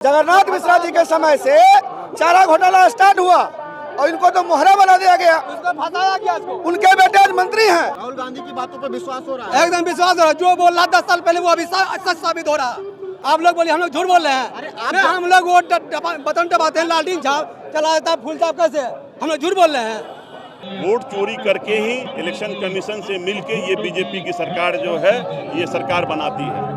जगन्नाथ मिश्रा जी के समय से चारा घोटाला स्टार्ट हुआ और इनको तो मोहरा बना दिया गया, उसको फंसाया गया। उनके बेटे आज मंत्री हैं। राहुल गांधी की बातों पर विश्वास हो रहा है? एकदम विश्वास हो रहा है। जो बोल रहा 10 साल पहले वो अभी सच साबित हो रहा। आप लोग बोलिए हम लोग झूठ बोल रहे हैं। अरे हम लोग वो बटन दबाते हैं, लालटेन चला देता है, फूल साहब कैसे हम लोग झूठ बोल रहे हैं। वोट चोरी करके ही इलेक्शन कमीशन से मिलके ये बीजेपी की सरकार जो है ये सरकार बनाती है।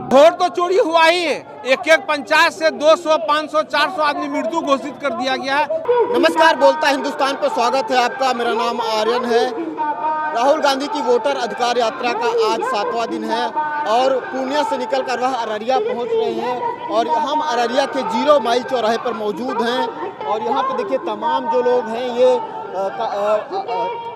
वोट तो चोरी हुआ ही है। एक पंचायत से 200, 500, 400 आदमी मृत्यु घोषित कर दिया गया है। नमस्कार, बोलता हिंदुस्तान पे स्वागत है आपका। मेरा नाम आर्यन है। राहुल गांधी की वोटर अधिकार यात्रा का आज 7वां दिन है और पूर्णिया से निकलकर वह अररिया पहुंच रहे हैं और हम अररिया के 0 माइल चौराहे पर मौजूद हैं। और यहाँ पे देखिए तमाम जो लोग हैं ये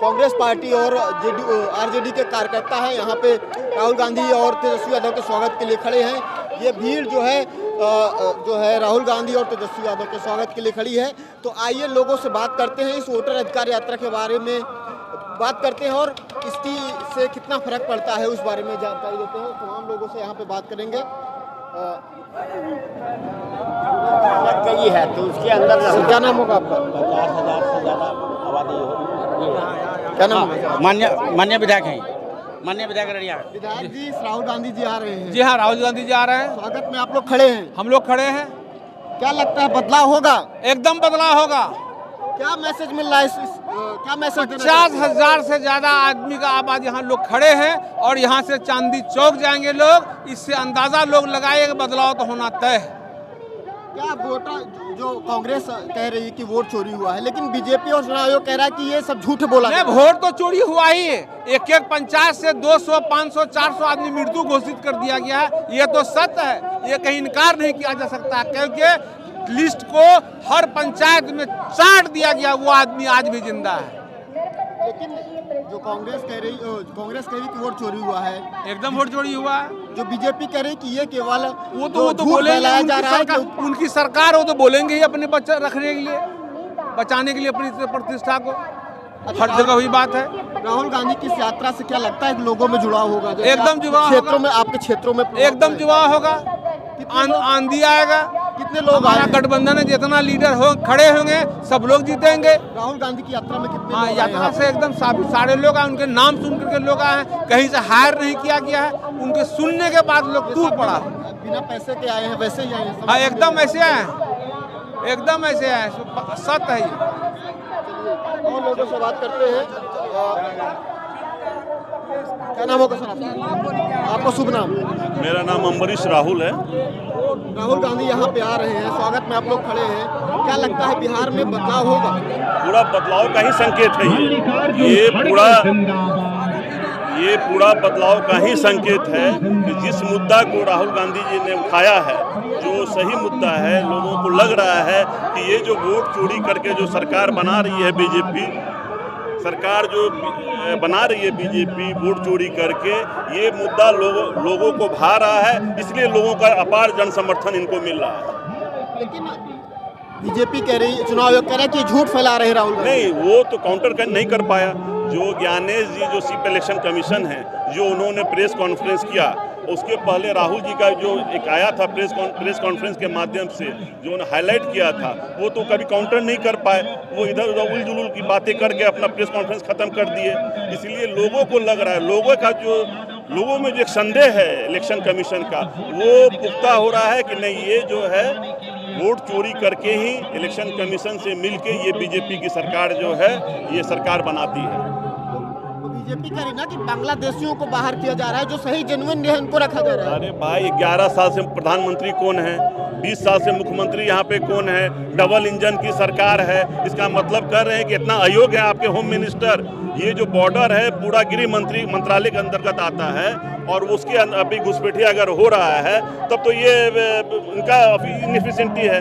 कांग्रेस पार्टी और आरजेडी के कार्यकर्ता हैं। यहाँ पे राहुल गांधी और तेजस्वी यादव के स्वागत के लिए खड़े हैं। ये भीड़ जो है राहुल गांधी और तेजस्वी यादव के स्वागत के लिए खड़ी है। तो आइए लोगों से बात करते हैं, इस वोटर अधिकार यात्रा के बारे में बात करते हैं और इसकी से कितना फर्क पड़ता है उस बारे में जानकारी देते हैं। तमाम लोगों से यहाँ पे बात करेंगे। गई है तो उसके अंदर क्या नाम होगा आपका? 50,000 से ज़्यादा आबादी होगी। क्या नाम है? मान्य विधायक हैं, मान्य विधायक अररिया। विधायक जी, राहुल गांधी जी आ रहे हैं। जी हाँ, राहुल गांधी जी आ रहे हैं। स्वागत में आप लोग खड़े हैं। हम लोग खड़े हैं। क्या लगता है बदलाव होगा? एकदम बदलाव होगा। क्या मैसेज मिल रहा है? क्या मैसेज? 50,000 से ज्यादा आदमी का आबादी यहाँ लोग खड़े हैं और यहाँ से चांदी चौक जाएंगे लोग। इससे अंदाजा लोग लगाएंगे बदलाव तो होना तय है। क्या वोटर जो कांग्रेस कह रही है कि वोट चोरी हुआ है, लेकिन बीजेपी और चुनाव आयोग कह रहा है कि ये सब झूठ बोला है। वोट तो चोरी हुआ ही है। एक पंचायत से 200, 500, 400 आदमी मृत्यु घोषित कर दिया गया है। ये तो सत्य है, ये कहीं इनकार नहीं किया जा सकता, क्योंकि लिस्ट को हर पंचायत में चाट दिया गया। वो आदमी आज भी जिंदा है। लेकिन जो कांग्रेस कह रही कि वोट चोरी हुआ है, एकदम वोट चोरी हुआ है। जो बीजेपी कह रही कि ये केवल वो तो बोलेंगे, जा रहा है उनकी सरकार हो तो बोलेंगे ही अपने बच्चे रखने के लिए, बचाने के लिए अपनी प्रतिष्ठा को। हर जगह वही बात है। राहुल गांधी की इस यात्रा से क्या लगता है लोगों में जुड़ाव होगा? एकदम जुड़ाव क्षेत्रों में, आपके क्षेत्रों में एकदम जुड़ाव होगा। आंधी आएगा। कितने लोग हमारा गठबंधन है, जितना लीडर हो खड़े होंगे सब लोग जीतेंगे। राहुल गांधी की यात्रा में कितने? हाँ, यात्रा से एकदम सारे लोग आए। उनके नाम सुन करके लोग आए हैं। कहीं से हायर नहीं किया गया है। उनके सुनने के बाद लोग टूट पड़ा। बिना पैसे के आए हैं, वैसे ही आए हैं। हाँ, एकदम ऐसे आए, एकदम ऐसे आए, सत्य है। और लोगों से बात करते हैं। क्या नाम होगा सर आपका? शुभ नाम? मेरा नाम अम्बरीश राहुल है। राहुल गांधी यहाँ पे आ रहे हैं, स्वागत में आप लोग खड़े हैं। क्या लगता है बिहार में बदलाव होगा? पूरा बदलाव का ही संकेत है ये पूरा बदलाव का ही संकेत है कि जिस मुद्दा को राहुल गांधी जी ने उठाया है, जो सही मुद्दा है, लोगों को लग रहा है कि ये जो वोट चोरी करके जो सरकार बना रही है बीजेपी सरकार, जो बना रही है बीजेपी वोट चोरी करके, ये मुद्दा लोगों को भा रहा है। इसलिए लोगों का अपार जन समर्थन इनको मिल रहा है। लेकिन बीजेपी कह रही, चुनाव आयोग कह रहा है कि झूठ फैला रहे राहुल गांधी। नहीं, वो तो काउंटर नहीं कर पाया। जो ज्ञानेश जी जो चीफ इलेक्शन कमीशन है, जो उन्होंने प्रेस कॉन्फ्रेंस किया, उसके पहले राहुल जी का जो एक आया था प्रेस कॉन्फ्रेंस के माध्यम से जो उन्होंने हाईलाइट किया था, वो तो कभी काउंटर नहीं कर पाए। वो इधर उधर उल जुलूल की बातें करके अपना प्रेस कॉन्फ्रेंस खत्म कर दिए। इसलिए लोगों को लग रहा है, लोगों में जो एक संदेह है इलेक्शन कमीशन का, वो पुख्ता हो रहा है कि नहीं, ये जो है वोट चोरी करके ही इलेक्शन कमीशन से मिलके ये बीजेपी की सरकार जो है ये सरकार बनाती है। बीजेपी कह रही ना कि बांग्लादेशियों को बाहर किया जा रहा है, जो सही जेन्युइन है उनको रखा जा रहा है। अरे भाई, 11 साल से प्रधानमंत्री कौन है? 20 साल से मुख्यमंत्री यहाँ पे कौन है? डबल इंजन की सरकार है। इसका मतलब कर रहे हैं कि इतना अयोग्य है आपके होम मिनिस्टर। ये जो बॉर्डर है पूरा गृह मंत्रालय के अंतर्गत आता है और उसके अभी घुसपैठिया अगर हो रहा है तब तो ये इनका इनएफिशिएंटी है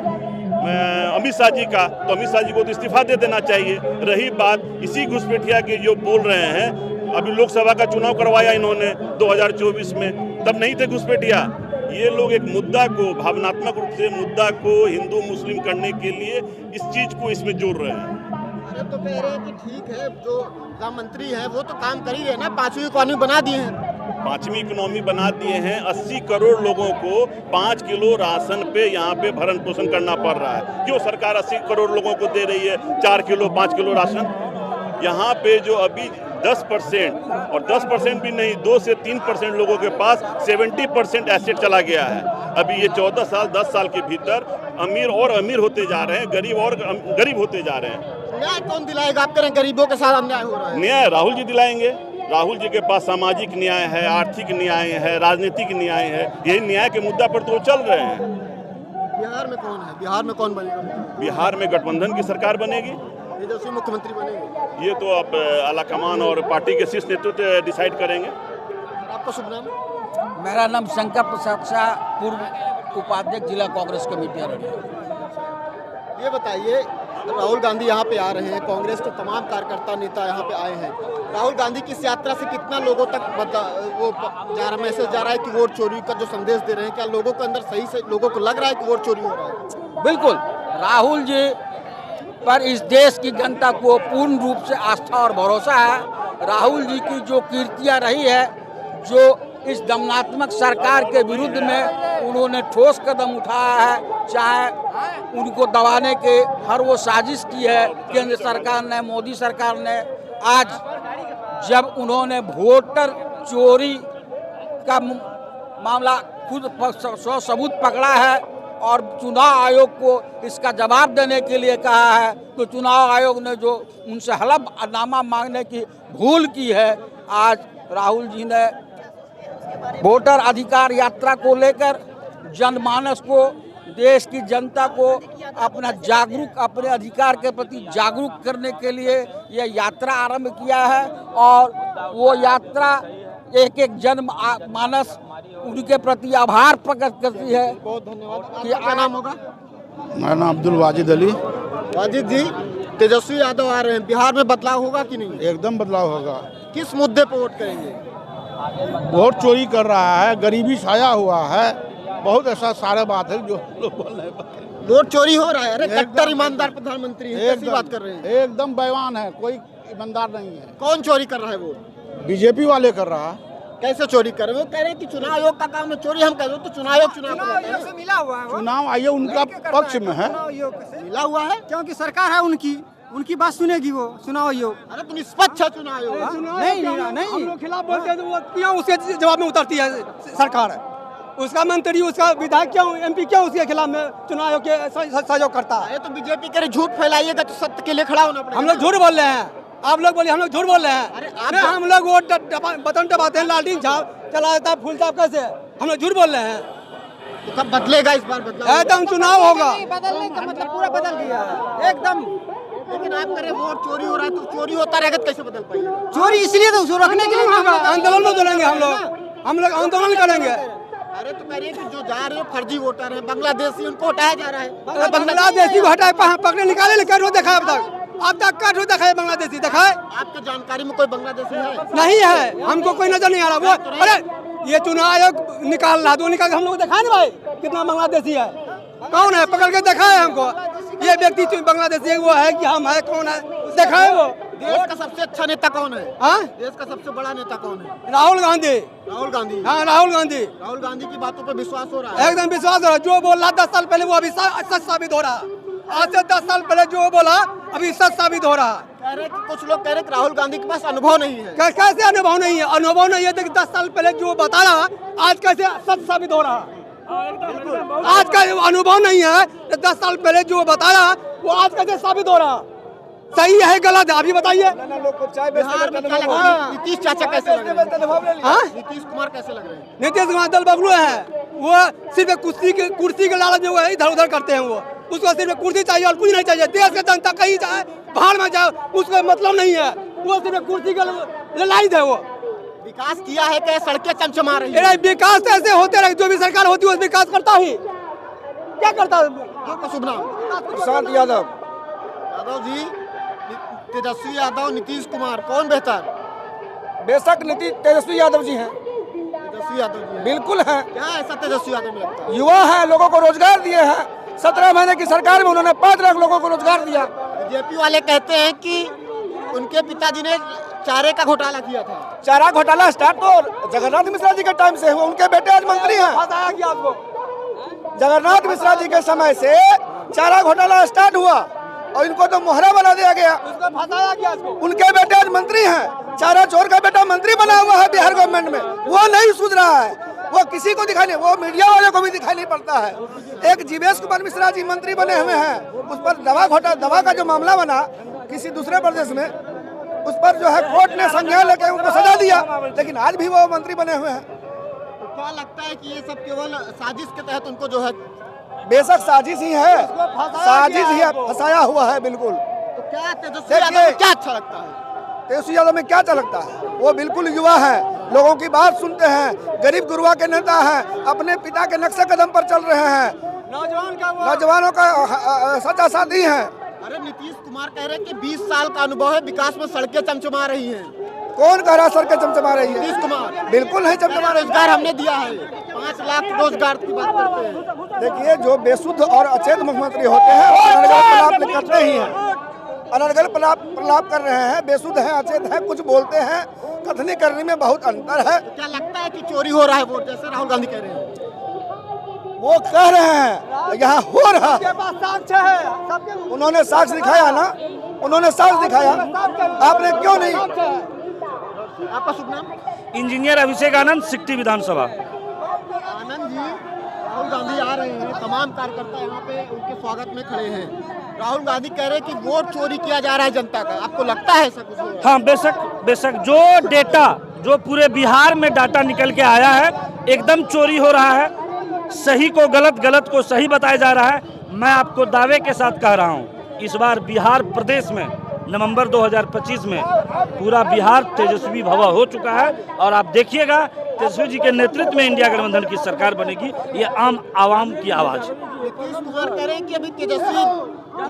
अमित शाह जी का। तो अमित शाह जी को तो इस्तीफा दे देना चाहिए। रही बात इसी घुसपैठिया के जो बोल रहे हैं, अभी लोकसभा का चुनाव करवाया इन्होंने 2024 में, तब नहीं थे घुसपैठिया। ये लोग एक मुद्दा को, भावनात्मक रूप से मुद्दा को हिंदू मुस्लिम करने के लिए इस चीज को इसमें जोड़ रहे हैं। अरे तो कह रहे हैं कि ठीक है, जो मंत्री है वो तो काम कर ही रहे ना, 5वीं कॉलोनी बना दिए हैं। पांचवी इकोनॉमी बना दिए हैं। 80 करोड़ लोगों को 5 किलो राशन पे यहाँ पे भरण पोषण करना पड़ रहा है। क्यों सरकार 80 करोड़ लोगों को दे रही है 4 किलो 5 किलो राशन? यहाँ पे जो अभी 10% और 10% भी नहीं 2 से 3% लोगों के पास 70% एसेट चला गया है। अभी ये 14 साल 10 साल के भीतर अमीर और अमीर होते जा रहे हैं, गरीब और गरीब होते जा रहे हैं। न्याय कौन दिलाएगा? आप कह रहे हैं गरीबों के साथ अन्याय हो रहा है। न्याय राहुल जी दिलाएंगे। राहुल जी के पास सामाजिक न्याय है, आर्थिक न्याय है, राजनीतिक न्याय है। यही न्याय के मुद्दा पर तो वो चल रहे हैं। बिहार में कौन है? बिहार में कौन बनेगा? बिहार में गठबंधन की सरकार बनेगी। तेजस्वी मुख्यमंत्री बनेंगे। ये तो अब आलाकमान और पार्टी के शीर्ष नेतृत्व डिसाइड करेंगे। आपका शुभ नाम? मेरा नाम शंकर प्रसाद शाह, पूर्व उपाध्यक्ष जिला कांग्रेस कमेटी अररिया। ये बताइए, राहुल गांधी यहाँ पे आ रहे हैं, कांग्रेस के तमाम कार्यकर्ता नेता यहाँ पे आए हैं। राहुल गांधी की इस यात्रा से कितना लोगों तक मैसेज जा रहा है कि वोट चोरी का जो संदेश दे रहे हैं, क्या लोगों के अंदर सही से लोगों को लग रहा है कि वोट चोरी हो रहा है? बिल्कुल, राहुल जी पर इस देश की जनता को पूर्ण रूप से आस्था और भरोसा है। राहुल जी की जो कीर्तियाँ रही है, जो इस दमनात्मक सरकार के विरुद्ध में उन्होंने ठोस कदम उठाया है, चाहे उनको दबाने के हर वो साजिश की है केंद्र सरकार ने, मोदी सरकार ने। आज जब उन्होंने वोटर चोरी का मामला खुद सबूत पकड़ा है और चुनाव आयोग को इसका जवाब देने के लिए कहा है, तो चुनाव आयोग ने जो उनसे हलफनामा मांगने की भूल की है, आज राहुल जी ने वोटर अधिकार यात्रा को लेकर जनमानस को, देश की जनता को अपने अधिकार के प्रति जागरूक करने के लिए यह यात्रा आरंभ किया है। और वो यात्रा एक एक जनमानस उनके प्रति आभार प्रकट करती है। बहुत धन्यवाद। क्या नाम होगा? मेरा नाम अब्दुल वाजिद अली। वाजिद जी, तेजस्वी यादव आ रहे हैं, बिहार में बदलाव होगा कि नहीं? एकदम बदलाव होगा। किस मुद्दे पर वोट करेंगे? वोट चोरी कर रहा है, गरीबी छाया हुआ है, बहुत ऐसा सारा बात है जो लोग बोल रहे हैं। वोट चोरी हो रहा है? अरे कट्टर ईमानदार प्रधानमंत्री है, कैसी बात कर रहे हैं? एकदम बेईमान है, कोई ईमानदार नहीं है। कौन चोरी कर रहा है वोट? बीजेपी वाले कर रहा है। कैसे चोरी कर रहे हैं? वो कह रहे हैं कि चुनाव आयोग का काम है चोरी। हम कह रहे हैं तो चुनाव आयोग से मिला हुआ है, चुनाव आयोग उनका पक्ष में है, मिला हुआ है क्योंकि सरकार है उनकी बात सुनेगी वो चुनाव आयोग। अरे तो निष्पक्ष है चुनाव आयोग। नहीं हम लोग खिलाफ बोलते हैं तो वो क्यों उसके जवाब में उतरती है सरकार? उसका मंत्री, उसका विधायक क्यों, एमपी क्यों उसके खिलाफ में चुनाव आयोग के सहयोग करता है? ये तो बीजेपी के झूठ फैलाइएगा तो सत्य के लिए खड़ा होना पड़ेगा। हम लोग झूठ बोल रहे हैं, आप लोग बोलिए हम लोग झूठ बोल रहे हैं। अरे हम लोग वो बटन दबाते हैं, लालटेन छाप चला जाता है, फूल छाप कैसे? हम लोग झूठ बोल रहे हैं। तो कब बदलेगा इस बार? बदलाव एकदम चुनाव होगा। बदलने का मतलब पूरा बदल गया है एकदम। लेकिन आप कह रहे हैं वोट चोरी हो रहा है, तो चोरी होता रहेगा तो कैसे बदल पाएगा? चोरी इसलिए तो उसको रखने के लिए आंदोलन में करेंगे हम लोग आंदोलन करेंगे। अरे तो कह रही है कि जो जा रहे हैं फर्जी वोटर है, बांग्लादेशी, उनको हटाया जा रहा है। बांग्लादेशी को हटाए पकड़े निकाले कैसे देखा अब तक कैसे देखा है? बांग्लादेशी देखा है? आपके जानकारी में कोई बांग्लादेशी है? नहीं है, हमको कोई नजर नहीं आ रहा। वो अरे ये चुनाव आयोग निकाल रहा, तो निकाल के हम लोग देखा ना भाई कितना बांग्लादेशी है, कौन है, पकड़ के देखा है हमको। ये व्यक्ति बांग्लादेशी है, वो है कि हम है, कौन है देखा है? वो देश का सबसे अच्छा नेता कौन है? हाँ, देश का सबसे बड़ा नेता कौन है? राहुल गांधी। राहुल गांधी। हाँ, राहुल गांधी। राहुल गांधी की बातों पर विश्वास हो रहा है? एकदम विश्वास हो रहा है। जो बोल रहा 10 साल पहले वो अभी सच साबित हो रहा। आज से 10 साल पहले जो बोला अभी सच साबित हो रहा। कह रहे कि कुछ लोग कह रहे कि राहुल गांधी के पास अनुभव नहीं है। कैसे अनुभव नहीं है? अनुभव नहीं है तो 10 साल पहले जो बता रहा आज कैसे सच साबित हो रहा? आज का अनुभव नहीं है तो 10 साल पहले जो बता रहा वो आज कैसे साबित हो रहा? सही है गलत है अभी बताइए। बिहार में क्या लग रहा है? नीतीश चाचा कैसे लग रहे हैं? नीतीश कुमार कैसे लग रहे हैं? नीतीश कुमार दल बबलू है, वो सिर्फ कुर्सी के लालच में वो इधर उधर करते हैं। वो उसको सिर्फ कुर्सी चाहिए और कुछ नहीं चाहिए। देश की जनता कहीं जाए, बाहर में जाए, उसको मतलब नहीं है। वो सिर्फ कुर्सी के लालच है। वो विकास किया है क्या? सड़कें चमचमा रही है। अरे विकास तो ऐसे होते रहे, जो भी सरकार होती है वो विकास करता ही क्या करता है? आपका शुभ नाम? प्रशांत यादव। यादव जी, तेजस्वी यादव, नीतीश कुमार, कौन बेहतर? बेशक तेजस्वी यादव जी हैं। तेजस्वी यादव जी बिल्कुल है। क्या ऐसा तेजस्वी यादव में लगता है? युवा है, लोगों को रोजगार दिए हैं। 17 महीने की सरकार में उन्होंने 5 लाख लोगों को रोजगार दिया। बीजेपी वाले कहते हैं कि उनके पिताजी ने चारे का घोटाला किया था। चारा घोटाला स्टार्ट तो जगन्नाथ मिश्रा जी के टाइम से हुआ, उनके बेटे आज मंत्री हैं। फंसाया गया उसको। जगन्नाथ मिश्रा जी के समय से चारा घोटाला स्टार्ट हुआ और इनको तो मोहरा बना दिया गया। उसको फंसाया गया उसको। उनके बेटे आज मंत्री हैं, चारा चोर का बेटा मंत्री बना हुआ है बिहार गवर्नमेंट में, वो नहीं सूझ रहा है, वो किसी को दिखाई नहीं, वो मीडिया वाले को भी दिखाई नहीं पड़ता है। एक जीवेश कुमार मिश्रा जी मंत्री बने हुए हैं, उस पर दवा का जो मामला बना किसी दूसरे प्रदेश में, उस पर जो है कोर्ट ने संज्ञान लेकर उनको सजा दिया, लेकिन आज भी वो मंत्री बने हुए हैं। तो क्या लगता है कि ये सब केवल साजिश के तहत उनको जो है, बेशक साजिश ही है, साजिश ही है, फंसाया हुआ है बिल्कुल। तो क्या तेजस्वी यादव को क्या अच्छा लगता है? तेजस्वी यादव में क्या अच्छा लगता है? वो बिल्कुल युवा है, लोगों की बात सुनते हैं, गरीब गुरुआ के नेता हैं, अपने पिता के नक्शे कदम पर चल रहे हैं, नौजवानों का सच्चा साथी हैं। अरे नीतीश कुमार कह रहे हैं कि 20 साल का अनुभव है, विकास में सड़कें चमचमा रही हैं। कौन कह रहा सड़कें चमचमा रही है? नीतीश कुमार। बिल्कुल नहीं चमचमा रही। रोजगार हमने दिया है, 5 लाख रोजगार की बात करते हैं। देखिए, जो बेसुध और अचेत मुख्यमंत्री होते हैं वो अनर्गल प्रलाप करते ही हैं, अनर्गल प्रलाप कर रहे हैं, बेसुध हैं, अचेत हैं, कुछ बोलते हैं, कथनी करने में बहुत अंतर है। क्या लगता है कि चोरी हो रहा है वोट, जैसे राहुल गांधी कह रहे हैं? वो कह रहे हैं, यहाँ हो रहा है, उन्होंने साक्ष्य दिखाया ना, उन्होंने साक्ष्य दिखाया, आपने क्यों नहीं? आपका शुभ नाम? इंजीनियर अभिषेक आनंद, सिकटी विधानसभा। आनंद जी, राहुल गांधी आ रहे हैं, तमाम कार्यकर्ता यहाँ पे उनके स्वागत में खड़े हैं। राहुल गांधी कह रहे हैं कि वोट चोरी किया जा रहा है जनता का, आपको लगता है ऐसा कुछ? हाँ, बेशक जो डेटा, जो पूरे बिहार में डाटा निकल के आया है, एकदम चोरी हो रहा है। सही को गलत, गलत को सही बताया जा रहा है। मैं आपको दावे के साथ कह रहा हूँ, इस बार बिहार प्रदेश में नवंबर 2025 में पूरा बिहार तेजस्वी भवा हो चुका है और आप देखिएगा तेजस्वी जी के नेतृत्व में इंडिया गठबंधन की सरकार बनेगी। ये आम आवाम की आवाज। नीतीश कुमार कह रहे हैं कि अभी तेजस्वी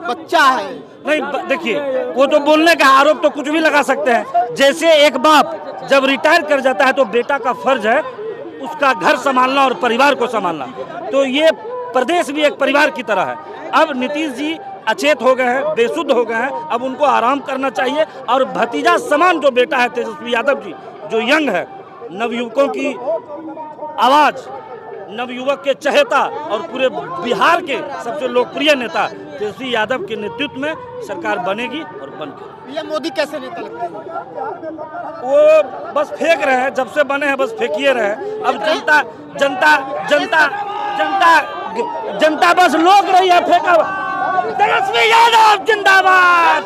बच्चा है। नहीं, देखिए, वो तो बोलने का आरोप तो कुछ भी लगा सकते हैं। जैसे एक बाप जब रिटायर कर जाता है तो बेटा का फर्ज है उसका घर संभालना और परिवार को संभालना, तो ये प्रदेश भी एक परिवार की तरह है। अब नीतीश जी अचेत हो गए हैं, बेसुध हो गए हैं, अब उनको आराम करना चाहिए और भतीजा समान जो बेटा है तेजस्वी यादव जी, जो यंग है, नवयुवकों की आवाज, नवयुवक के चहेता और पूरे बिहार के सबसे लोकप्रिय नेता तेजस्वी यादव के नेतृत्व में सरकार बनेगी और बन के। पीएम मोदी कैसे नेता लगते हैं? वो बस फेंक रहे हैं, जब से बने हैं बस फेंकिए रहे हैं। अब जनता जनता जनता जनता जनता बस लोक रही है, फेंका। तेजस्वी यादव जिंदाबाद।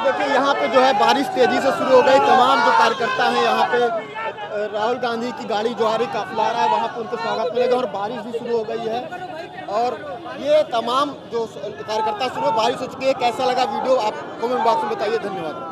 देखिए, यहाँ पे जो है बारिश तेजी से शुरू हो गई, तमाम जो कार्यकर्ता हैं यहाँ पे, राहुल गांधी की गाड़ी जो आ रही, काफिला आ रहा है, वहाँ पे उनके स्वागत मिलेगा और बारिश भी शुरू हो गई है और ये तमाम जो कार्यकर्ता शुरू, बारिश हो चुकी है। कैसा लगा वीडियो आप कमेंट बॉक्स में बताइए। धन्यवाद।